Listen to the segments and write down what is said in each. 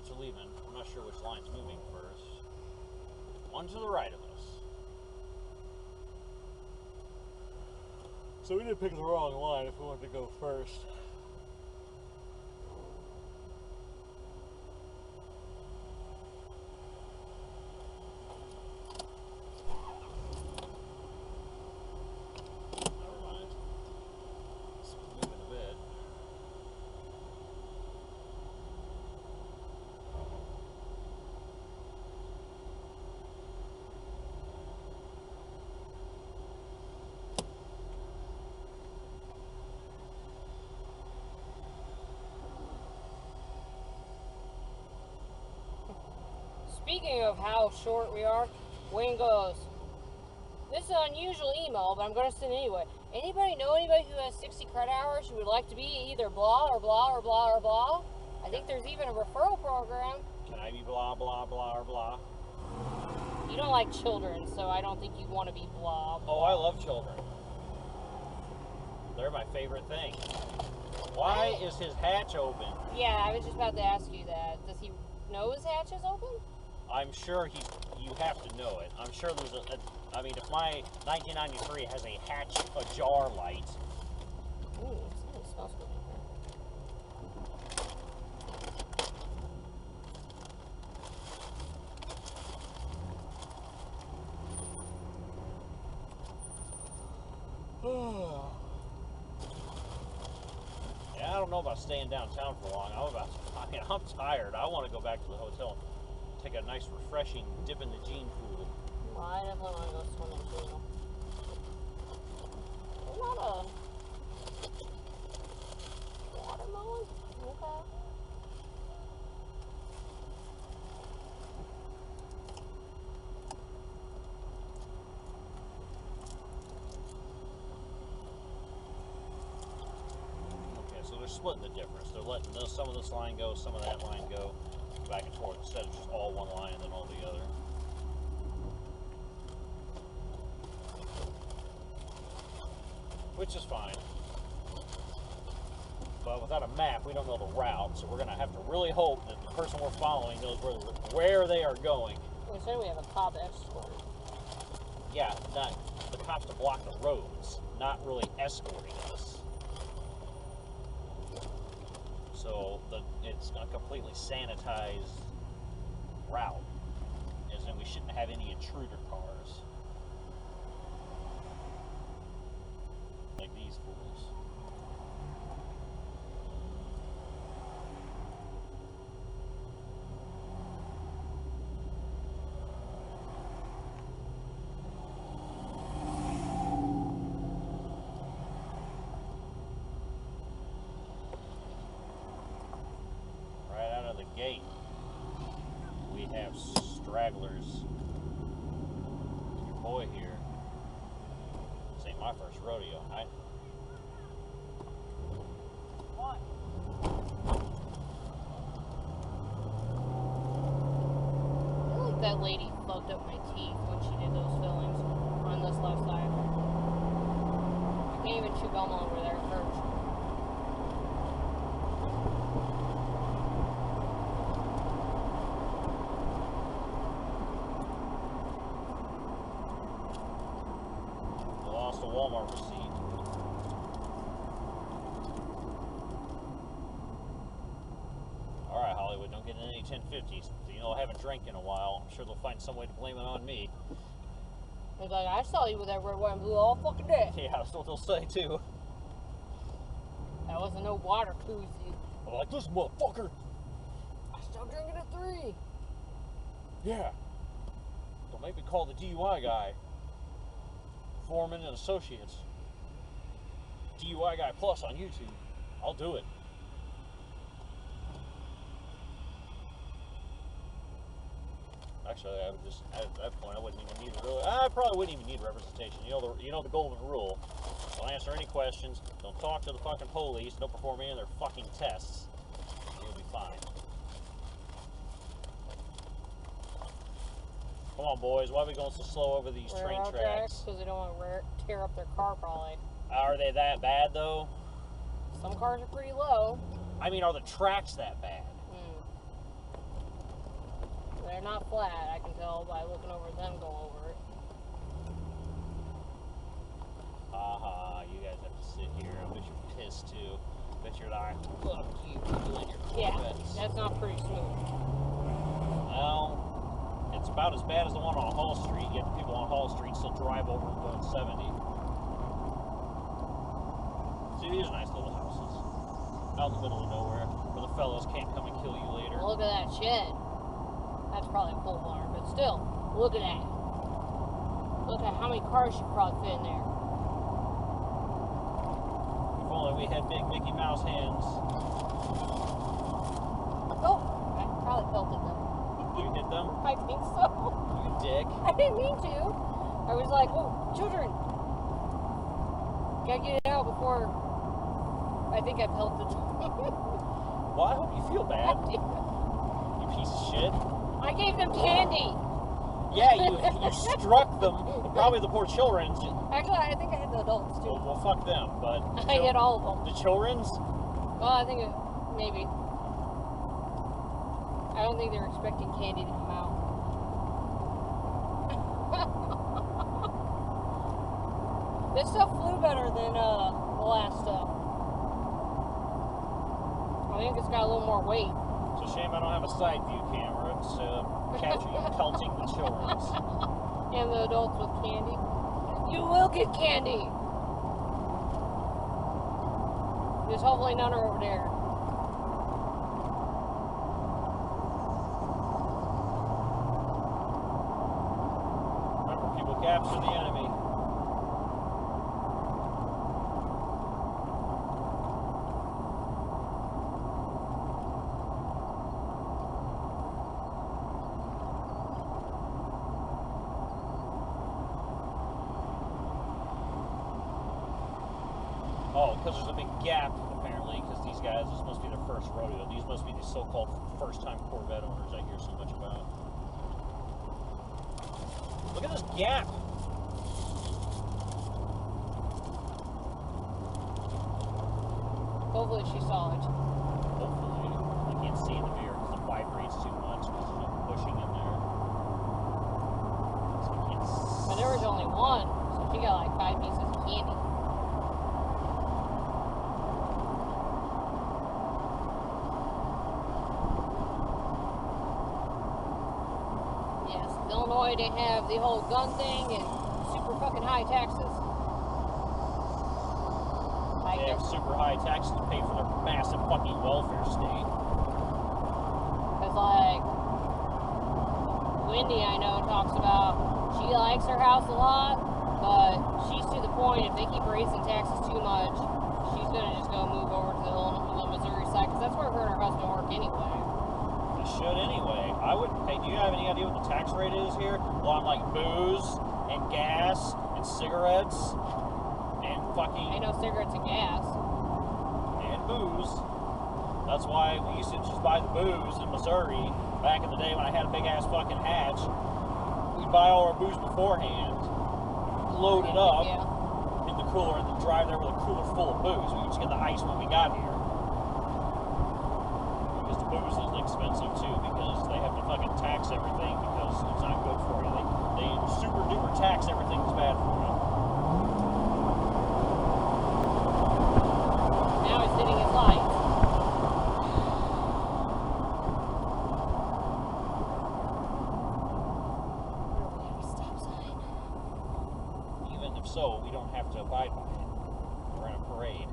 lights are leaving. I'm not sure which line's moving first. One to the right of us. So we didn't pick the wrong line if we wanted to go first. Never mind. It's moving a bit. Speaking of how short we are, Wayne goes, this is an unusual email, but I'm going to send it anyway. Anybody know anybody who has 60 credit hours who would like to be either blah or blah or blah or blah? I think there's even a referral program. Can I be blah, blah, blah, or blah? You don't like children, so I don't think you want to be blah, blah. Oh, I love children. They're my favorite thing. Why is his hatch open? Yeah, I was just about to ask you that. Does he know his hatch is open? I'm sure you have to know it. I'm sure there's I mean, if my 1993 has a hatch ajar light. Ooh, it smells good in here. Yeah, I don't know about staying downtown for long. I'm tired. I want to go back to the hotel and take a nice, refreshing dip in the gene pool. Well, I definitely want to go swimming too. There's not a watermelon? Okay. So they're splitting the difference. They're letting some of this line go, some of that line go, back and forth, instead of just all one line and then all the other. Which is fine. But without a map, we don't know the route, so we're going to have to really hope that the person we're following knows where they are going. We said we have a cop escort. Yeah, not the cops to block the roads, not really escorting us. So it's a completely sanitized route, as in we shouldn't have any intruder cars. Like these fools. Right out of the gate, we have stragglers. Your boy here. This ain't my first rodeo. What? I feel like that lady fucked up my teeth when she did those fillings on this left side. I can't even chew gum over there first. Lost a Walmart receipt. Alright, Hollywood, don't get in any 1050s. You know, I haven't drank in a while. I'm sure they'll find some way to blame it on me. It's like, I saw you with that red, white, and blue all fucking day. Yeah, that's what they'll say, too. That wasn't no water koozie. I'm like, this motherfucker! I'm still drinking at 3. Yeah. Don't make me call the DUI guy. Foreman and Associates. DUI Guy Plus on YouTube. I'll do it. Actually, I would just, at that point, I wouldn't even need I probably wouldn't even need representation. You know the golden rule. Don't answer any questions. Don't talk to the fucking police. Don't perform any of their fucking tests. You'll be fine. Come on, boys. Why are we going so slow over these train tracks? Because they don't want to tear up their car, probably. Are they that bad, though? Some cars are pretty low. I mean, are the tracks that bad? They're not flat, I can tell by looking over them go over it. Haha, you guys have to sit here. I bet you're pissed too. Bet you're like, fuck you, you and your Corvettes. Yeah, that's not pretty smooth. Well, it's about as bad as the one on Hall Street, yet the people on Hall Street still drive over and going 70. See, these are nice little houses. Out in the middle of nowhere, where the fellows can't come and kill you later. Look at that shed. That's probably a pole barn, but still, look at that. Look at how many cars you probably fit in there. If only we had big Mickey Mouse hands. Oh, I probably pelted them. You hit them? I think so. You dick. I didn't mean to. I was like, oh, children. Gotta get it out before I think I pelted them. Well, I hope you feel bad. You piece of shit. I gave them candy. Yeah, you struck them. Probably the poor children's. Actually, I think I hit the adults too. Well, fuck them, but... I hit all of them. The children's? Well, I think maybe. I don't think they're expecting candy to come out. This stuff flew better than the last stuff. I think it's got a little more weight. It's a shame I don't have a side view camera to capture you pelting the children's. And the adults with candy. You will get candy! Just hopefully none are over there. Remember, people capture the enemy. Oh, because there's a big gap, apparently, because these guys, this must be their first rodeo. These must be the so-called first-time Corvette owners I hear so much about. Look at this gap! Hopefully she saw it. Hopefully. I can't see in the mirror because it vibrates too much because there's no bushing in there. So I can't see. But there was only one, so she got like 5 pieces of candy. Yes, Illinois, they have the whole gun thing and super fucking high taxes. They have super high taxes to pay for their massive fucking welfare state. It's like, Wendy, I know, talks about she likes her house a lot, but she's to the point, if they keep raising taxes too much, she's gonna just go move over to the Missouri side, because that's where her and her husband work anyway. They should anyway. I would. Hey, do you have any idea what the tax rate is here? Well, on like booze and gas and cigarettes and fucking. I know cigarettes and gas. And booze. That's why we used to just buy the booze in Missouri back in the day when I had a big ass fucking hatch. We'd buy all our booze beforehand, load it up in the cooler, and then drive there with a cooler full of booze. We would just get the ice when we got here. Because the booze is expensive too, because they have to fucking tax everything because it's not good for you. They super duper tax everything that's bad for you. Now he's hitting his lights. Even if so, we don't have to abide by it. We're in a parade.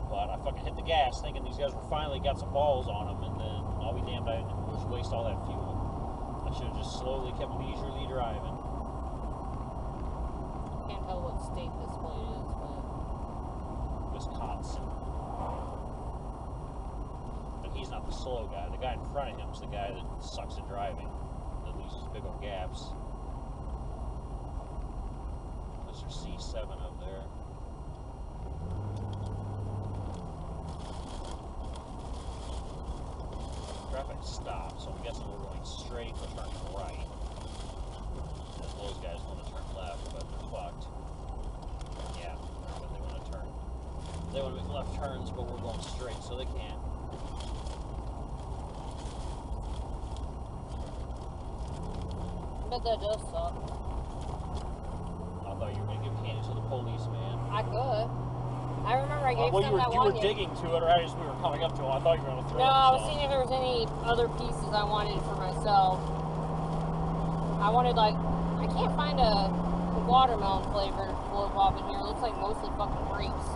But I fucking hit the gas thinking these guys were finally got some balls on them, and then I'll be damned, I didn't just waste all that fuel. I should have just slowly kept leisurely driving. Can't tell what state this plate is, but Wisconsin. And he's not the slow guy. The guy in front of him is the guy that sucks at driving, that loses big old gaps. There's your C7 up there. Traffic stopped, so I'm guessing we're going straight or turning right. And those guys want to turn left, but they're fucked. Yeah, but they want to turn. They want to make left turns, but we're going straight, so they can't. bet that does suck. I thought you were going to give candy to the police, man. I could. I remember I gave well, some that you were one digging to it, or as we were coming up to it, I thought you were going to throw No, it. I was seeing if there was any other pieces I wanted for myself. I wanted, like, I can't find a watermelon flavor blow pop in here. It looks like mostly fucking grapes.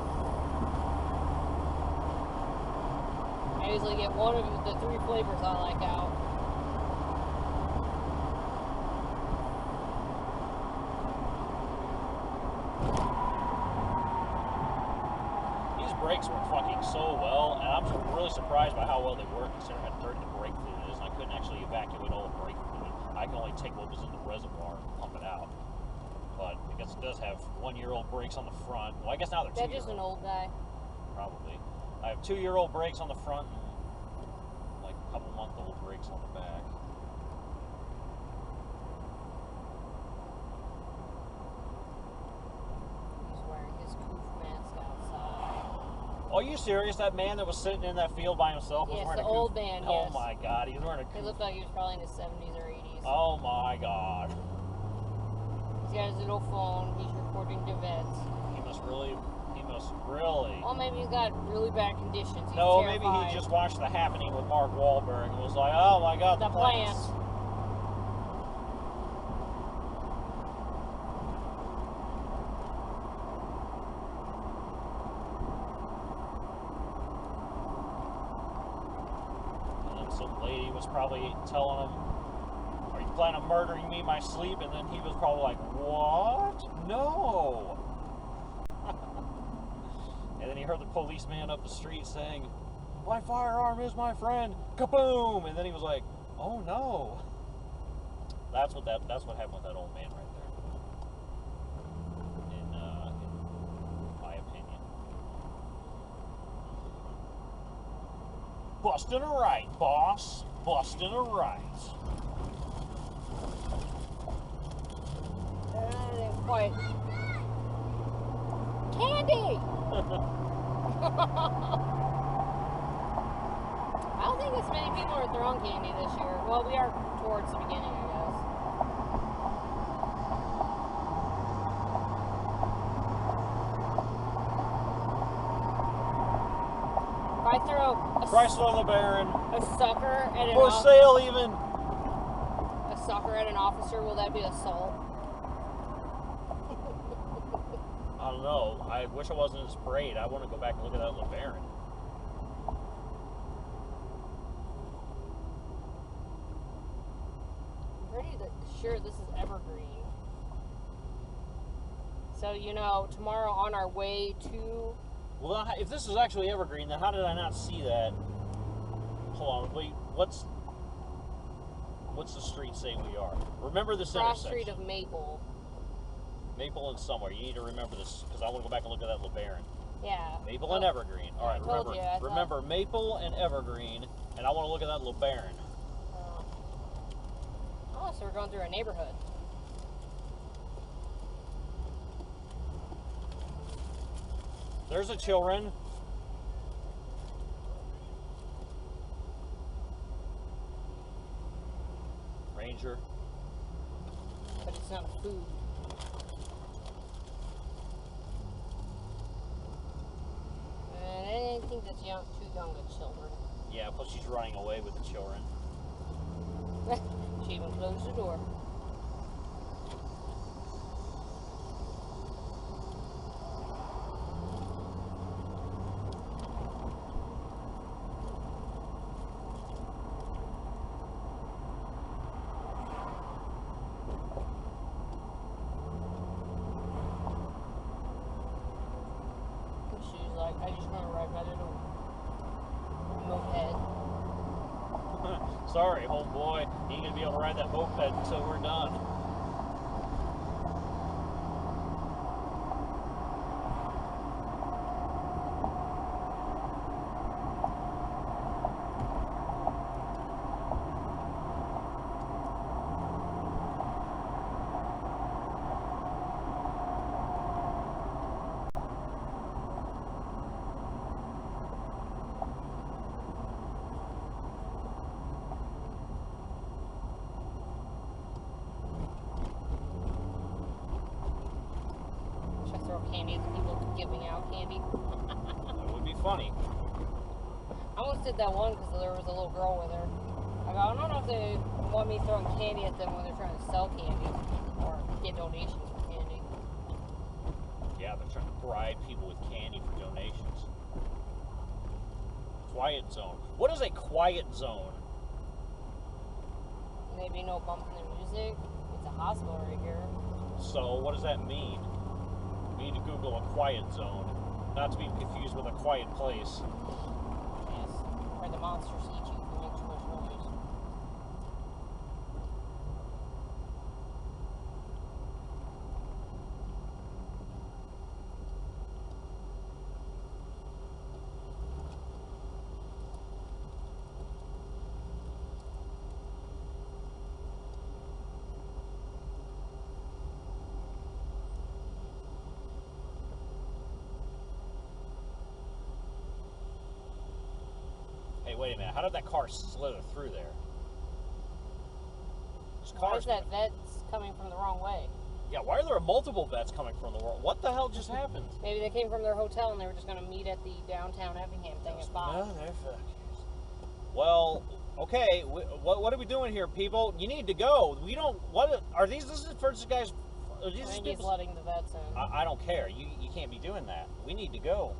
I usually get one of the 3 flavors I like out. These brakes work fucking so well, and I'm really surprised by how well they work considering how dirty the brake fluid is, and I couldn't actually evacuate all the brake fluid. I can only take what was in the reservoir and pump it out. But because it does have 1-year-old brakes on the front, well, I guess now they're 2-year-old. That's just an old guy. Probably. I have 2-year-old brakes on the front and like a couple-month-old brakes on the back. He's wearing his coof mask outside. Oh, are you serious? That man that was sitting in that field by himself was Yes, wearing the a coof? old man, Oh yes. my God, he's wearing a He coof. looked like he was probably in his 70s or 80s. Oh my God. He's got his little phone. He's recording events. He must really. Well, maybe he's got really bad conditions. He's No, terrified. maybe he just watched The Happening with Mark Wahlberg and was like, oh my God, The plant. And then some lady was probably telling him, are you planning on murdering me in my sleep? And then he was probably like, what? No. And then he heard the policeman up the street saying, my firearm is my friend. Kaboom! And then he was like, oh no. That's what happened with that old man right there. In my opinion. Busting a right, boss. Busting a right. Quite. Candy! I don't think as many people are throwing candy this year. Well, we are towards the beginning, I guess. If I throw Chrysler LeBaron. a sucker at an For sale even. a sucker at an officer, will that be assault? I don't know. I wish I wasn't in this parade. I want to go back and look at that LeBaron. I'm pretty sure this is evergreen. So, you know, tomorrow on our way to... Well, if this is actually evergreen, then how did I not see that? Hold on, wait. What's the street say we are? Remember this Cross intersection. street of Maple. Maple and somewhere. You need to remember this because I want to go back and look at that LeBaron. Yeah. Maple and Evergreen. All right, I told you, remember Maple and Evergreen, and I want to look at that LeBaron. Oh, so we're going through a neighborhood. There's the children. Ranger. But it's not food. And I didn't think that's too young of children. Yeah, plus she's running away with the children. She even closed the door. She's like, I just want to ride my little moped. Sorry, homeboy. You ain't gonna be able to ride that moped until we're done. candy at the people giving out candy. That would be funny. I almost did that one because there was a little girl with her. I go, I don't know if they want me throwing candy at them when they're trying to sell candy or get donations for candy. Yeah, they're trying to bribe people with candy for donations. Quiet zone. What is a quiet zone? Maybe no bumping the music. It's a hospital right here. So, what does that mean? We need to Google a quiet zone. Not to be confused with a quiet place. Yes, where the monsters eat you if you make too much noise. Hey, wait a minute. How did that car slither through there? Why is that vet's coming from the wrong way? Yeah, why are there multiple vets coming from the world? What the hell just happened? Maybe they came from their hotel and they were just going to meet at the downtown Effingham thing at 5. No, they're fuckers. Well, okay. What are we doing here, people? You need to go. We don't. What are these? This is for this guy's. I think he's letting the vets in. I don't care. You can't be doing that. We need to go.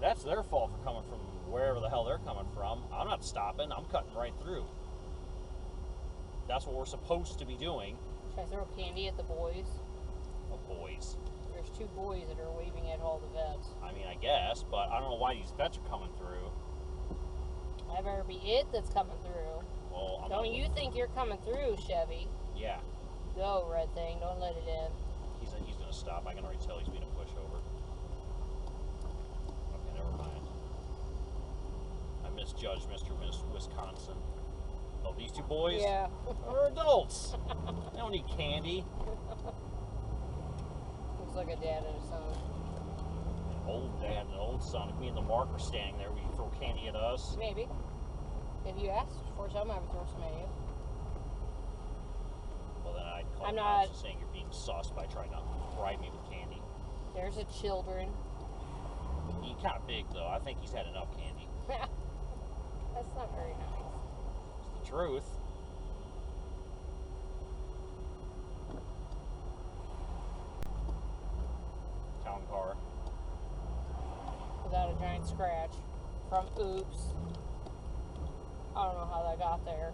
That's their fault for coming from wherever the hell they're coming from. I'm not stopping. I'm cutting right through. That's what we're supposed to be doing. Should I throw candy at the boys? What boys? There's 2 boys that are waving at all the vets. I mean, I guess, but I don't know why these vets are coming through. That better be it that's coming through. Well, don't you think you're coming through, Chevy? Yeah. Go, red thing. Don't let it in. He's going to stop. I can already tell he's being a pushover. Okay, never mind. I misjudged Mr. Wisconsin. Oh, these 2 boys? Yeah. Are adults. They don't need candy. Looks like a dad and a son. An old dad and an old son. If me and the Mark were standing there, would you throw candy at us? Maybe. If you asked for some, I would throw some at you. Well, then I'd call I'm you not out saying you're being sauced by trying to bribe me with candy. There's a children. He's kind of big, though. I think he's had enough candy. That's not very nice. It's the truth. Town car. Without a giant scratch. From oops. I don't know how that got there.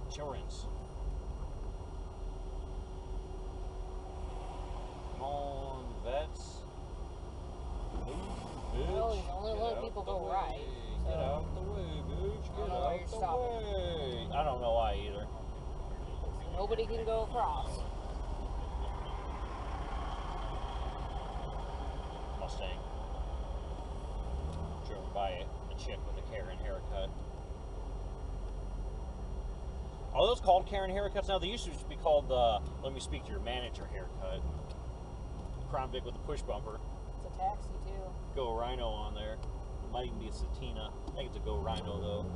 Insurance. Come on, vets. Move, bitch. Well, he's only letting people go right. So Get out the way, bitch. Get out the way. I don't know why either. Nobody can go across. Mustang. Driven by a chick with a Karen haircut. Are those called Karen haircuts now? They used to just be called let me speak to your manager haircut. Crown Vic with a push bumper. It's a taxi too. Go Rhino on there. It might even be a Satina. I think it's a Go Rhino though.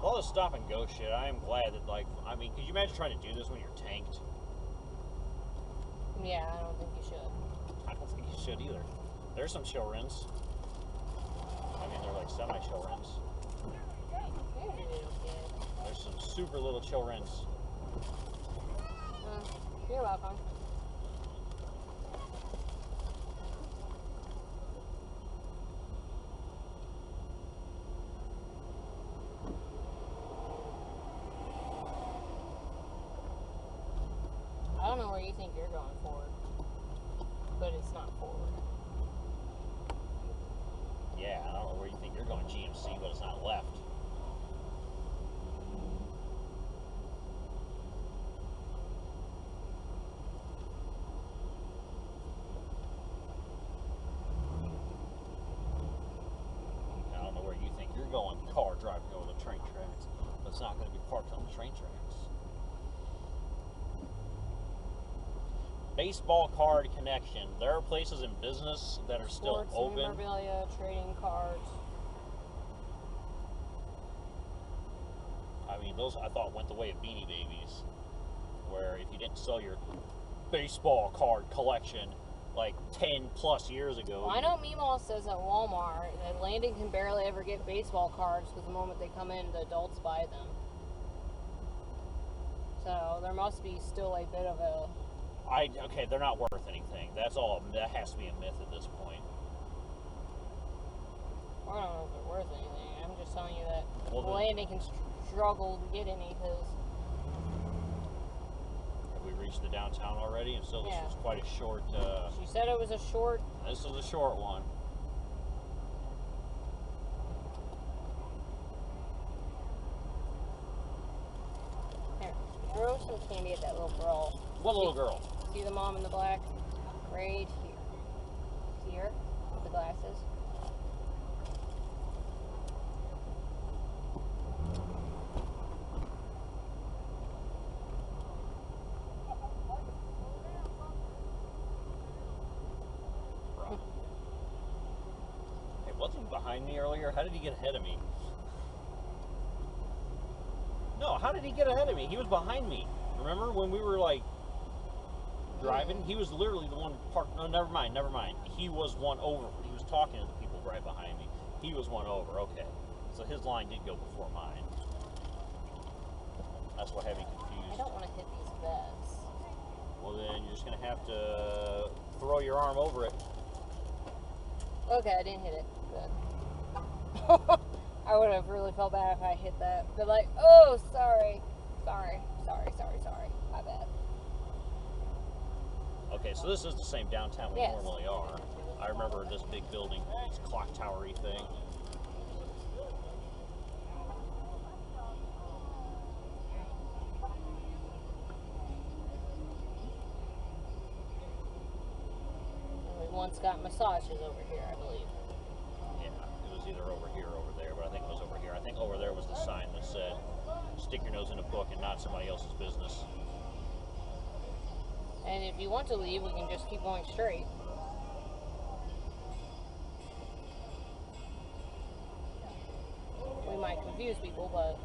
All this stop and go shit, I am glad that, like, I mean, could you imagine trying to do this when you're tanked? Yeah, I don't think you should. I don't think you should either. There's some chill rims. I mean, they're like semi-chill rims. There's some super little chill rims. You're welcome. I don't know where you think you're going forward, but it's not forward. Yeah, I don't know where you think you're going GMC, but it's not left. that's not going to be parked on the train tracks. Baseball card connection. There are places in business that are still Sports, open. memorabilia, trading cards. I mean, those I thought went the way of Beanie Babies, where if you didn't sell your baseball card collection like 10 plus years ago. Well, I know Meemaw says at Walmart that Landon can barely ever get baseball cards because the moment they come in, the adults buy them. So there must be still a bit of a... Okay, they're not worth anything. That's all. That has to be a myth at this point. I don't know if they're worth anything. I'm just telling you that Landon can struggle to get any because... Have we reached the downtown already? And so this was quite a short... She said it was a short... This is a short one. Here, throw some candy at that little girl. What little girl? See the mom in the black? Right here. See her? With the glasses? Hey, wasn't he behind me earlier? How did he get ahead of me? No, how did he get ahead of me? He was behind me. Remember when we were like driving? He was literally the one parked. No, never mind. He was one over. He was talking to the people right behind me. He was one over. Okay. So his line did go before mine. That's what had me confused. I don't want to hit these beds. Well, then you're just going to have to throw your arm over it. Okay, I didn't hit it. Good. I would have really felt bad if I hit that. But like, oh, sorry. Sorry. My bad. Okay, so this is the same downtown we normally are. I remember this big building, this clock tower-y thing. And we once got massages over here, I believe. Yeah, it was either over here or over there, but I think it was over here. I think over there was the sign that said, stick your nose in a book and not somebody else's business. And if you want to leave, we can just keep going straight. We might confuse people, but...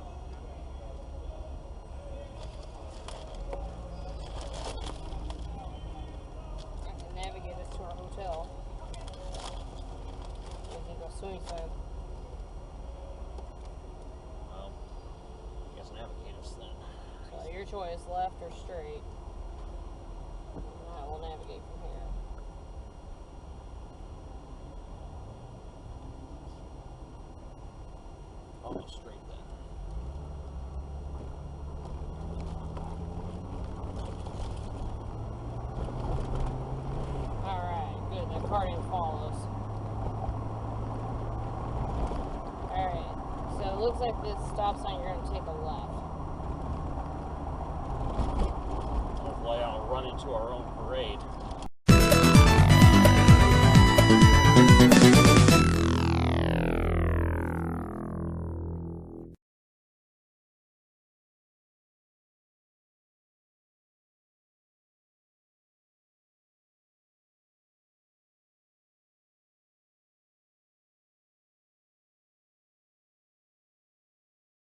I can navigate us to our hotel. We can go swing. Well, I guess navigate us then. So your choice, left or straight. I will navigate from here. Almost straight then. Alright, good. That car didn't follow us. Alright, so it looks like this stop sign, you're going to take a left.